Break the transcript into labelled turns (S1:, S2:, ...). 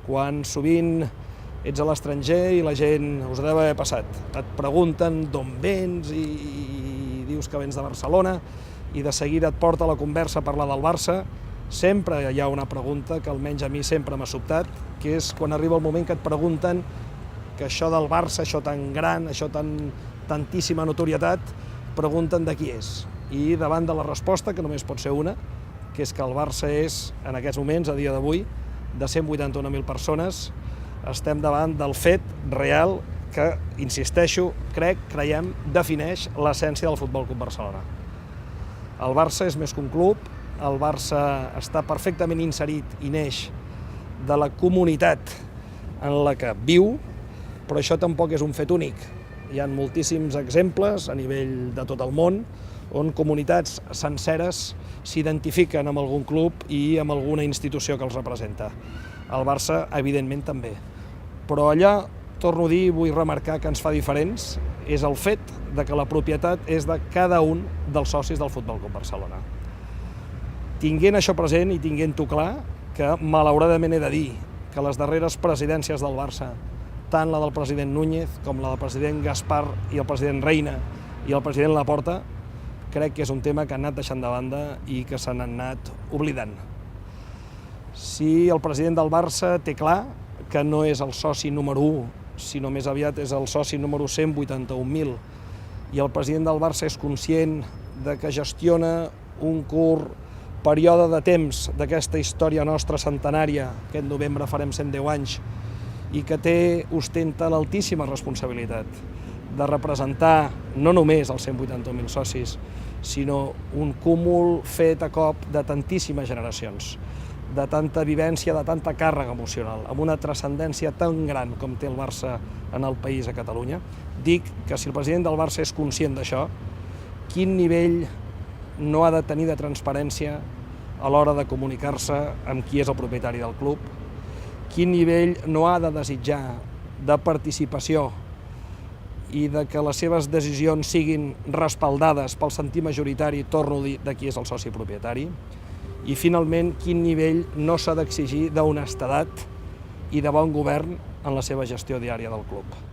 S1: quan sovint ets a l'estranger i la gent, us deu haver passat, et pregunten d'on vens i dius que vens de Barcelona i de seguida et porta la conversa a parlar del Barça. Sempre hi ha una pregunta que almenys a mi sempre m'ha sobtat, que és quan arriba el moment que et pregunten que això del Barça, això tan gran, això tantíssima notorietat, pregunten de qui és. I davant de la resposta, que només pot ser una, que és que el Barça és, en aquests moments, a dia d'avui, de 181.000 persones, estem davant del fet real que, insisteixo, creiem, defineix l'essència del Futbol Club Barcelona. El Barça és més que un club, el Barça està perfectament inserit i neix de la comunitat en la que viu, però això tampoc és un fet únic. Hi ha moltíssims exemples a nivell de tot el món on comunitats senceres s'identifiquen amb algun club i amb alguna institució que els representa. El Barça, evidentment, també. Però allà, torno a dir, vull remarcar que ens fa diferents, és el fet de que la propietat és de cada un dels socis del Futbol Club Barcelona. Tinguent això present i tinguent-ho clar, que malauradament he de dir que les darreres presidències del Barça, tant la del president Núñez com la del president Gaspar i el president Reina i el president Laporta, crec que és un tema que han anat deixant de banda i que s'han anat oblidant. Si el president del Barça té clar que no és el soci número 1, sinó més aviat és el soci número 181.000, i el president del Barça és conscient de que gestiona un curt període de temps d'aquesta història nostra centenària, aquest novembre farem 110 anys, i que ostenta l'altíssima responsabilitat de representar no només els 181.000 socis, sinó un cúmul fet a cop de tantíssimes generacions, de tanta vivència, de tanta càrrega emocional, amb una transcendència tan gran com té el Barça en el país, a Catalunya. Dic que si el president del Barça és conscient d'això, quin nivell no ha de tenir de transparència a l'hora de comunicar-se amb qui és el propietari del club, quin nivell no ha de desitjar de participació i de que les seves decisions siguin respaldades pel sentir majoritari, torno a dir, de qui és el soci propietari, i finalment quin nivell no s'ha d'exigir d'honestedat i de bon govern en la seva gestió diària del club.